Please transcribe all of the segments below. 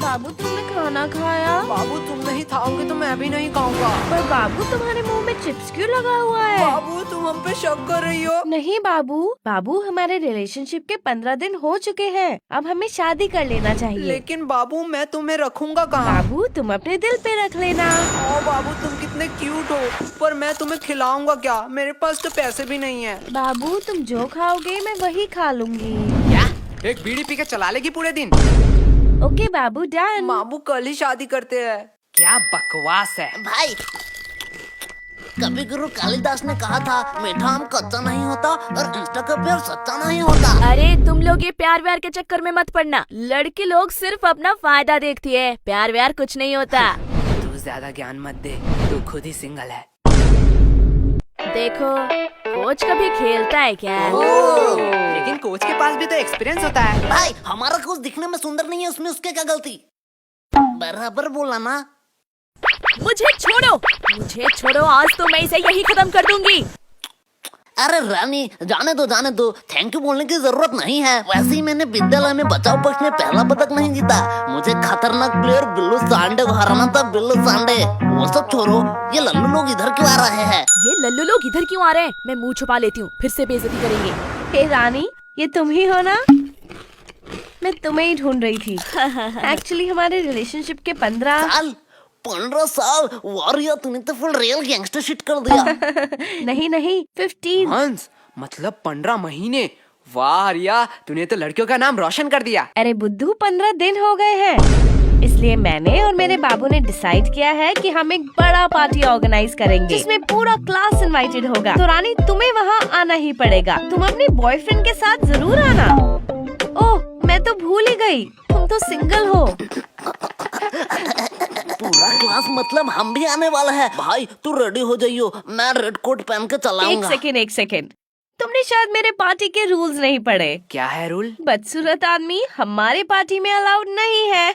बाबू तुमने खाना खाया? बाबू तुम नहीं खाओगे तो मैं भी नहीं खाऊंगा। पर बाबू तुम्हारे मुंह में चिप्स क्यों लगा हुआ है? बाबू तुम हम पे शक कर रही हो? नहीं बाबू हमारे रिलेशनशिप के 15 दिन हो चुके हैं। अब हमें शादी कर लेना चाहिए। लेकिन बाबू मैं तुम्हें रखूंगा कहाँ? बाबू तुम अपने दिल पे रख लेना। ओ बाबू तुम कितने क्यूट हो, पर मैं तुम्हें खिलाऊंगा क्या? मेरे पास तो पैसे भी नहीं है। बाबू तुम जो खाओगे मैं वही खा लूंगी। क्या? एक बीड़ी पी के चला लेगी पूरे दिन? ओके बाबू डन। बाबू कल ही शादी करते हैं। क्या बकवास है भाई, कवि गुरु कालिदास ने कहा था मीठा आम कच्चा नहीं होता और इंस्टा का प्यार सच्चा नहीं होता। अरे तुम लोग ये प्यार व्यार के चक्कर में मत पड़ना। लड़के लोग सिर्फ अपना फायदा देखती है, प्यार व्यार कुछ नहीं होता। तू ज्यादा ज्ञान मत दे, तू खुद ही सिंगल है। देखो कोच कभी खेलता है क्या? लेकिन कोच के पास भी तो एक्सपीरियंस होता है। भाई हमारा कोच दिखने में सुंदर नहीं है, उसमें उसके क्या गलती? बराबर बोला ना। मुझे छोड़ो, आज तो मैं इसे यही खत्म कर दूंगी। अरे रानी जाने दो, थैंक यू बोलने की जरूरत नहीं है। वैसे ही मैंने विद्यालय में बचाव पक्ष में पहला पदक नहीं जीता। मुझे खतरनाक प्लेयर बिल्लू सांडे को हराना था। बिल्लू सांडे वो सब छोड़ो, ये लल्लू लोग इधर क्यों आ रहे हैं? ये लल्लू लोग इधर क्यों आ रहे हैं? मैं मुंह छुपा लेती हूँ, फिर से बेइज्जती करेंगे। हे रानी, ये तुम ही हो ना? मैं तुम्हें ही ढूंढ रही थी। एक्चुअली हमारे रिलेशनशिप के 15 साल वारिया, तूने तो फुल रियल गैंगस्टर शिट कर दिया। नहीं 15। हंस मतलब 15 महीने। वाह रिया, तूने तो लड़कियों का नाम रोशन कर दिया। अरे बुद्धू 15 दिन हो गए हैं, इसलिए मैंने और मेरे बाबू ने डिसाइड किया है कि हम एक बड़ा पार्टी ऑर्गेनाइज करेंगे जिसमें पूरा क्लास इनवाइटेड होगा। तो रानी तुम्हें वहाँ आना ही पड़ेगा। तुम अपने बॉयफ्रेंड के साथ जरूर आना। ओह मैं तो भूल ही गई, तुम तो सिंगल हो। पूरा क्लास मतलब हम भी आने वाला है। भाई तू रेडी हो जाइयो, मैं रेड कोट पहन के चलाऊंगा। एक सेकेंड, तुमने शायद मेरे पार्टी के रूल्स नहीं पढ़े। क्या है रूल? बदसूरत आदमी हमारे पार्टी में अलाउड नहीं है।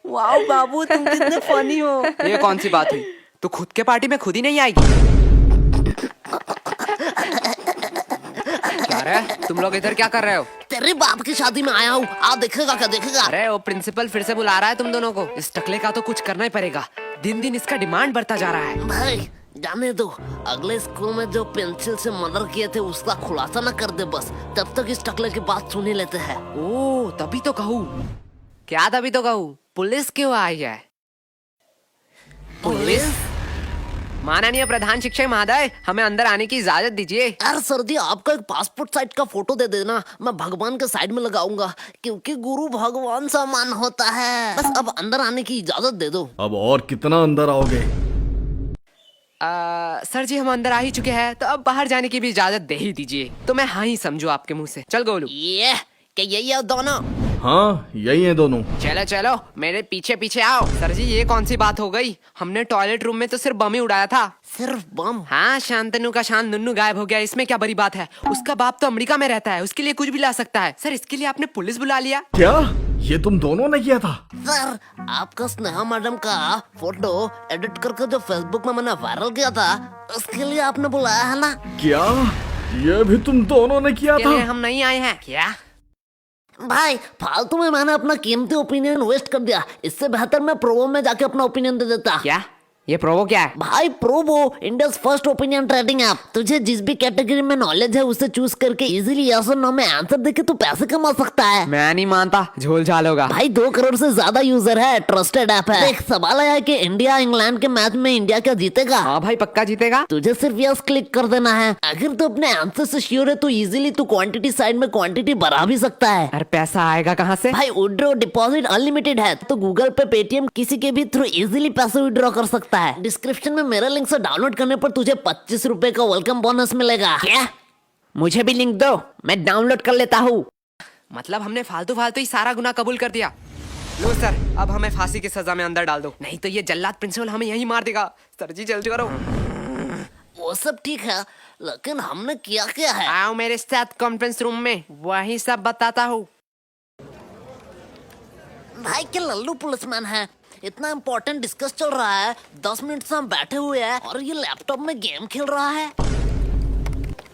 वाह बाबू तुम कितने फनी हो। ये कौन सी बात हुई? तू खुद के पार्टी में खुद ही नहीं आएगी? क्या रे, तुम लोग इधर क्या कर रहे हो? तेरे बाप की शादी में आया हूँ, आ देखेगा क्या देखेगा। अरे वो प्रिंसिपल फिर से बुला रहा है तुम दोनों को। इस टकले का तो कुछ करना ही पड़ेगा, दिन दिन इसका डिमांड बढ़ता जा रहा है। भाई जाने दो, अगले स्कूल में जो पेंसिल से मर्डर किए थे उसका खुलासा न कर दे बस, तब तक इस टकले की बात सुन ही लेते हैं। ओ तभी तो कहूँ। क्या तभी तो कहूँ? पुलिस क्यों आई है? पुलिस? माननीय प्रधान शिक्षक महोदय, हमें अंदर आने की इजाजत दीजिए। यार सर्दी, आपका एक पासपोर्ट साइज का फोटो दे देना, मैं भगवान के साइड में लगाऊंगा, क्योंकि गुरु भगवान समान होता है। बस अब अंदर आने की इजाजत दे दो। अब और कितना अंदर आओगे? सर जी हम अंदर आ ही चुके हैं, तो अब बाहर जाने की भी इजाजत दे ही दीजिए। तो मैं हाँ ही समझू आपके मुंह से। चल गोलू। ये क्या यही है दोनों? हाँ यही है दोनों। चलो चलो मेरे पीछे पीछे आओ। सर जी ये कौन सी बात हो गई? हमने टॉयलेट रूम में तो सिर्फ बम ही उड़ाया था। सिर्फ बम? हाँ, शांतनु का शान नुन्नू गायब हो गया, इसमें क्या बड़ी बात है? उसका बाप तो अमेरिका में रहता है, उसके लिए कुछ भी ला सकता है। सर इसके लिए आपने पुलिस बुला लिया? क्या ये तुम दोनों ने किया था? सर आपका स्नेहा मैडम का फोटो एडिट करके जो फेसबुक में मैंने वायरल किया था, उसके लिए आपने बुलाया है ना? क्या ये भी तुम दोनों ने किया था? हम नहीं आए हैं क्या? भाई फालतू में मैंने अपना कीमती ओपिनियन वेस्ट कर दिया। इससे बेहतर मैं प्रोवो में जाके अपना ओपिनियन दे देता। क्या? ये प्रोवो क्या है? भाई Probo India first opinion trading app. तुझे जिस भी कैटेगरी में नॉलेज है उसे चूज करके इजीली यस और नो में आंसर देके तू पैसे कमा सकता है। मैं नहीं मानता, झोल झाल होगा। भाई 2 करोड़ से ज्यादा यूजर है, ट्रस्टेड ऐप है। देख सवाल आया कि इंडिया इंग्लैंड के मैच में इंडिया क्या जीतेगा? हाँ भाई पक्का जीतेगा। तुझे सिर्फ यस क्लिक कर देना है। अगर तू अपने आंसर से श्योर है तो इजीली तू क्वांटिटी साइड में क्वांटिटी बढ़ा भी सकता है। अरे पैसा आएगा कहाँ से? भाई विड्रॉ डिपॉजिट अनलिमिटेड है, तो गूगल पे, पेटीएम किसी के भी थ्रू इजीली पैसे विड्रॉ कर सकता है। डिस्क्रिप्शन में मेरा लिंक से डाउनलोड करने पर तुझे 25 रुपए का वेलकम बोनस मिलेगा। क्या? मुझे भी लिंक दो, मैं डाउनलोड कर लेता हूँ। मतलब हमने फालतू फालतू ही सारा गुनाह कबूल कर दिया। लो सर, अब हमें फांसी की सजा में अंदर डाल दो, नहीं तो ये जल्लाद प्रिंसिपल हमें यहीं मार देगा। सर जी जल्दी करो। वो सब ठीक है, लेकिन हमने किया क्या है? आओ मेरे साथ कॉन्फ्रेंस रूम में, वही सब बताता हूँ। भाई क्या लल्लू पुलिसमैन है? इतना इम्पोर्टेंट डिस्कस चल रहा है, 10 मिनट से हम बैठे हुए हैं और ये लैपटॉप में गेम खेल रहा है।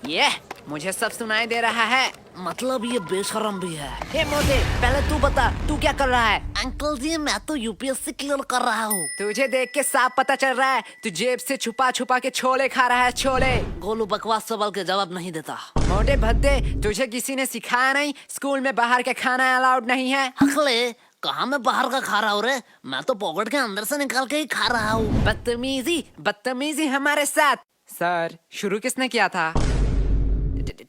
ये मुझे सब सुनाई दे रहा है। मतलब ये बेशरम भी है। हे मोटे, पहले तू बता, तू क्या कर रहा है? अंकल जी मैं तो यूपीएससी क्लियर कर रहा हूँ। तुझे देख के साफ पता चल रहा है तू जेब से छुपा छुपा के छोले खा रहा है, छोले। गोलू बकवास सवाल के जवाब नहीं देता। मोटे भद्दे, तुझे किसी ने सिखाया नहीं स्कूल में बाहर के खाना अलाउड नहीं है? अगले कहाँ मैं बाहर का खा रहा हूँ रे, मैं तो पॉकेट के अंदर से निकाल के ही खा रहा हूँ। बदतमीजी बदतमीजी हमारे साथ। सर शुरू किसने किया था?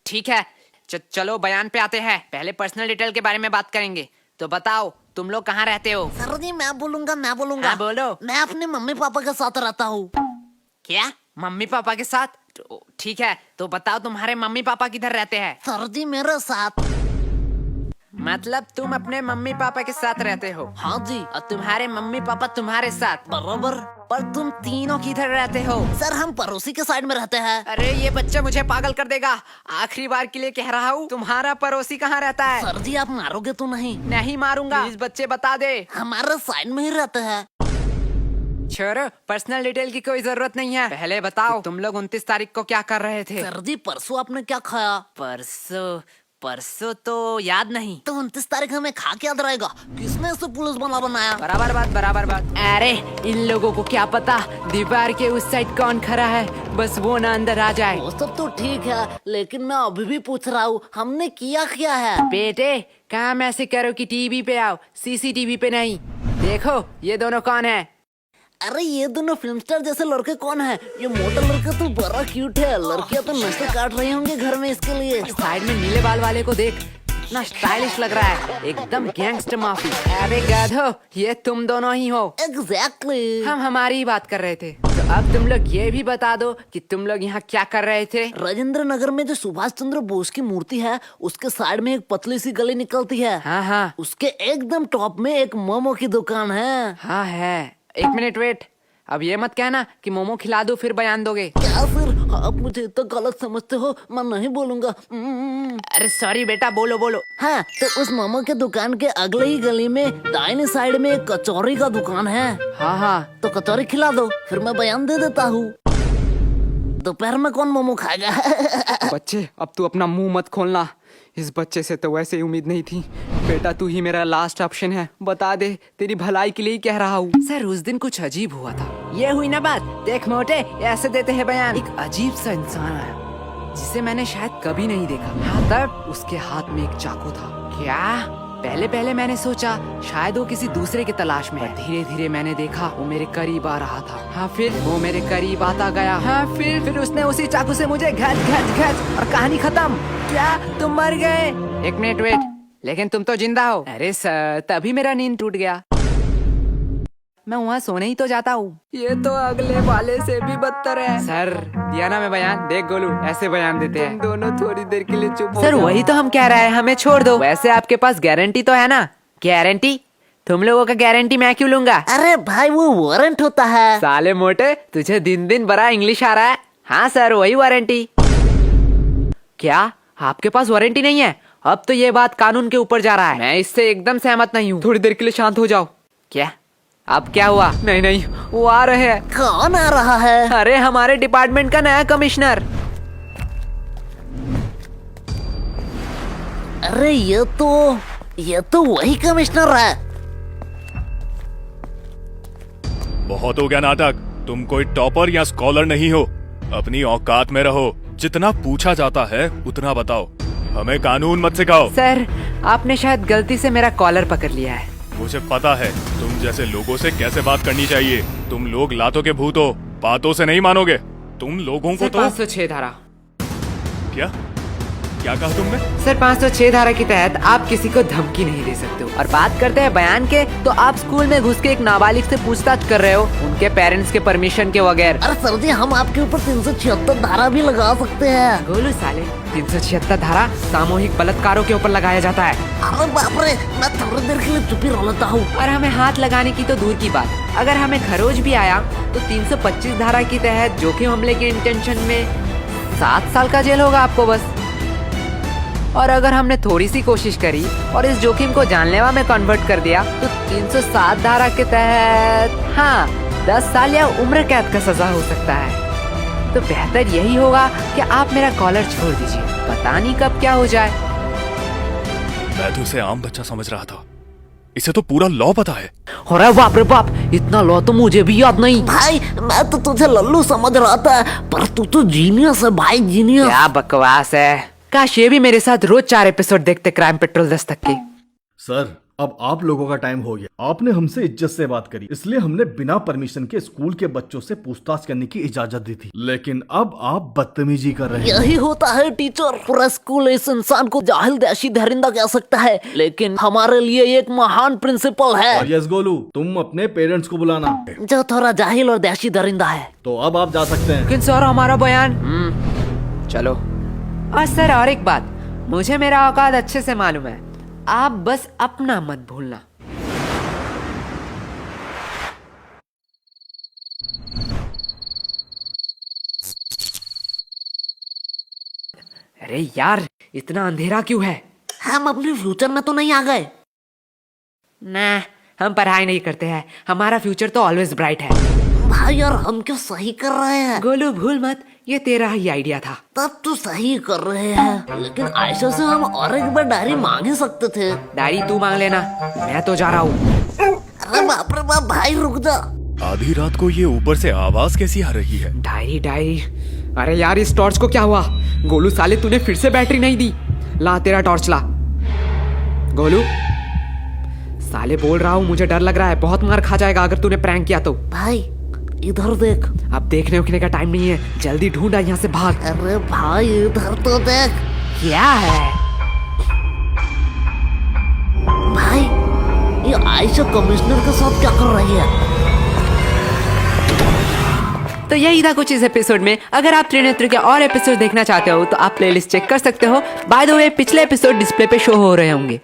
ठीक है, चलो बयान पे आते हैं। पहले पर्सनल डिटेल के बारे में बात करेंगे। तो बताओ तुम लोग कहाँ रहते हो? सर जी मैं बोलूंगा। हाँ, बोलो। मैं अपने मम्मी पापा के साथ रहता हूँ। क्या मम्मी पापा के साथ? ठीक है, तो बताओ तुम्हारे मम्मी पापा किधर रहते हैं? सर जी मेरे साथ। मतलब तुम अपने मम्मी पापा के साथ रहते हो? हाँ जी। और तुम्हारे मम्मी पापा तुम्हारे साथ? बराबर। पर तुम तीनों किधर रहते हो? सर हम पड़ोसी के साइड में रहते हैं। अरे ये बच्चा मुझे पागल कर देगा। आखिरी बार के लिए कह रहा हूँ, तुम्हारा पड़ोसी कहाँ रहता है? सर जी आप मारोगे तो नहीं? नहीं मारूंगा। प्लीज बच्चे बता दे। हमारे साइड में ही रहते हैं। छोड़ो, पर्सनल डिटेल की कोई जरूरत नहीं है। पहले बताओ तुम लोग 29 तारीख को क्या कर रहे थे? सर जी परसों आपने क्या खाया? परसों तो याद नहीं। तो 29 तारीख हमें खा के याद रहेगा। किसने इसे पुलिस वाला बनाया? बराबर बात। अरे इन लोगों को क्या पता दीवार के उस साइड कौन खड़ा है, बस वो ना अंदर आ जाए। वो सब तो ठीक है, लेकिन मैं अभी भी पूछ रहा हूँ हमने किया क्या है? बेटे काम ऐसे करो कि टीवी पे आओ, सीसीटीवी पे नहीं। देखो ये दोनों कौन है? अरे ये दोनों फिल्म स्टार जैसे लड़के कौन है? ये मोटा लड़का तो बड़ा क्यूट है। लड़कियां तो नशे काट रही होंगी घर में इसके लिए। साइड में नीले बाल वाले को देख, इतना स्टाइलिश लग रहा है, एकदम गैंगस्टर माफी। अरे गाधो, ये तुम दोनों ही हो। एग्जैक्टली। हम हमारी ही बात कर रहे थे। तो अब तुम लोग ये भी बता दो कि तुम लोग यहाँ क्या कर रहे थे? राजेंद्र नगर में जो सुभाष चंद्र बोस की मूर्ति है उसके साइड में एक पतली सी गली निकलती है। हाँ उसके एकदम टॉप में एक मोमो की दुकान है। हाँ है। एक मिनट वेट, अब ये मत कहना कि मोमो खिला दो फिर बयान दोगे। क्या फिर आप मुझे इतना गलत समझते हो? मैं नहीं बोलूंगा। अरे सॉरी बेटा, बोलो। हाँ तो उस मोमो के दुकान के अगले ही गली में दाहिने साइड में एक कचौरी का दुकान है। हाँ तो कचौरी खिला दो फिर मैं बयान दे देता हूँ। दोपहर में कौन मोमो खाएगा? बच्चे अब तू अपना मुंह मत खोलना, इस बच्चे से तो वैसे ही उम्मीद नहीं थी। बेटा तू ही मेरा लास्ट ऑप्शन है, बता दे, तेरी भलाई के लिए ही कह रहा हूँ। सर उस दिन कुछ अजीब हुआ था। ये हुई ना बात। देख मोटे, ऐसे देते हैं बयान। एक अजीब सा इंसान आया जिसे मैंने शायद कभी नहीं देखा। हाँ तब उसके हाथ में एक चाकू था। क्या? पहले मैंने सोचा शायद वो किसी दूसरे की तलाश में है। धीरे धीरे मैंने देखा वो मेरे करीब आ रहा था। हाँ फिर वो मेरे करीब आता गया। हाँ फिर उसने उसी चाकू से मुझे घच और कहानी खत्म। क्या तुम मर गए? एक मिनट वेट, लेकिन तुम तो जिंदा हो। अरे सर तभी मेरा नींद टूट गया। मैं वहाँ सोने ही तो जाता हूँ। ये तो अगले वाले से भी बदतर है। सर दिया ना मैं बयान। देख गोलू, ऐसे बयान देते हैं। तुम दोनों थोड़ी देर के लिए चुप हो। सर वही तो हम कह रहे हैं, हमें छोड़ दो। वैसे आपके पास गारंटी तो है ना? गारंटी? तुम लोगों का गारंटी मैं क्यों लूंगा? अरे भाई वो वारंट होता है। साले मोटे, तुझे दिन दिन बड़ा इंग्लिश आ रहा है। हाँ सर वही वारंटी। क्या आपके पास वारंटी नहीं है? अब तो ये बात कानून के ऊपर जा रहा है। मैं इससे एकदम सहमत नहीं हूँ। थोड़ी देर के लिए शांत हो जाओ। क्या अब क्या हुआ? नहीं वो आ रहे हैं। कौन आ रहा है? अरे हमारे डिपार्टमेंट का नया कमिश्नर। अरे ये तो वही कमिश्नर है। बहुत हो गया नाटक। तुम कोई टॉपर या स्कॉलर नहीं हो, अपनी औकात में रहो। जितना पूछा जाता है उतना बताओ, हमें कानून मत सिखाओ। सर आपने शायद गलती से मेरा कॉलर पकड़ लिया है। मुझे पता है तुम जैसे लोगों से कैसे बात करनी चाहिए। तुम लोग लातों के भूत हो, बातों से नहीं मानोगे। तुम लोगों को तो 506 धारा। क्या कहा तुमने? सर 506 धारा के तहत आप किसी को धमकी नहीं दे सकते हो। और बात करते हैं बयान के, तो आप स्कूल में घुस के एक नाबालिग से पूछताछ कर रहे हो, उनके पेरेंट्स के परमिशन के बगैर। अरे सर जी हम आपके ऊपर 376 धारा भी लगा सकते हैं। गोलू साले, 376 धारा सामूहिक बलात्कारों के ऊपर लगाया जाता है। अरे बाप रे, मैं थोड़ी देर के लिए चुप ही रह लेता हूँ। और हमें हाथ लगाने की तो दूर की बात, अगर हमें खरोच भी आया तो 325 धारा के तहत जोखिम हमले के इंटेंशन में 7 साल का जेल होगा आपको बस। और अगर हमने थोड़ी सी कोशिश करी और इस जोखिम को जानलेवा में कन्वर्ट कर दिया तो 307 धारा के तहत 10 साल या उम्र कैद का सजा हो सकता है। तो बेहतर यही होगा कि आप मेरा कॉलर छोड़ दीजिए, पता नहीं कब क्या हो जाए। मैं तो उसे आम बच्चा समझ रहा था, इसे तो पूरा लॉ पता है। अरे बाप रे बाप, इतना लॉ तो मुझे भी याद नहीं। भाई मैं तो तुझे लल्लू समझ रहा था, पर तू तो जीनियस है भाई, जीनियस। क्या बकवास है, काश ये भी मेरे साथ रोज 4 एपिसोड देखते क्राइम पेट्रोल दस्तक के। सर अब आप लोगों का टाइम हो गया। आपने हमसे इज्जत से बात करी, इसलिए हमने बिना परमिशन के स्कूल के बच्चों से पूछताछ करने की इजाजत दी थी, लेकिन अब आप बदतमीजी कर रहे हैं। यही होता है टीचर, पूरा स्कूल इस इंसान को जाहिल देशी दरिंदा कह सकता है, लेकिन हमारे लिए एक महान प्रिंसिपल है और यस गोलू, तुम अपने पेरेंट्स को बुलाना। जो थोड़ा जाहिल और देशी दरिंदा है। तो अब आप जा सकते हैं। लेकिन सर हमारा बयान। चलो। और सर और एक बात, मुझे मेरा औकात अच्छे से मालूम है, आप बस अपना मत भूलना। अरे यार, इतना अंधेरा क्यों है? हम अपने फ्यूचर में तो नहीं आ गए? ना, हम पढ़ाई नहीं करते हैं, हमारा फ्यूचर तो ऑलवेज ब्राइट है। भाई यार हम क्यों सही कर रहे हैं? गोलू भूल मत, ये तेरा ही आइडिया था। तब तो सही कर रहे हैं, लेकिन आयशा से हम और एक बार डायरी मांग ही सकते थे। डायरी तू मांग लेना, मैं तो जा रहा हूँ। अरे बाप रे बाप, भाई रुक जा। आधी रात को ये ऊपर से आवाज कैसी आ रही है? डायरी डायरी, अरे यार इस टॉर्च को क्या हुआ? गोलू साले तूने फिर से बैटरी नहीं दी। ला तेरा टॉर्च ला। गोलू साले बोल रहा हूँ, मुझे डर लग रहा है, बहुत मार खा जाएगा अगर तूने प्रैंक किया तो। भाई इधर देख। अब देखने उखने का टाइम नहीं है, जल्दी ढूंढा यहाँ से भाग। अरे भाई इधर तो देख। क्या है? भाई ये आयशा कमिश्नर के साथ क्या कर रही है? तो यही था कुछ इस एपिसोड में। अगर आप त्रिनेत्र के और एपिसोड देखना चाहते हो तो आप प्लेलिस्ट चेक कर सकते हो। बाय द वे पिछले एपिसोड डिस्प्ले पे शो हो रहे होंगे।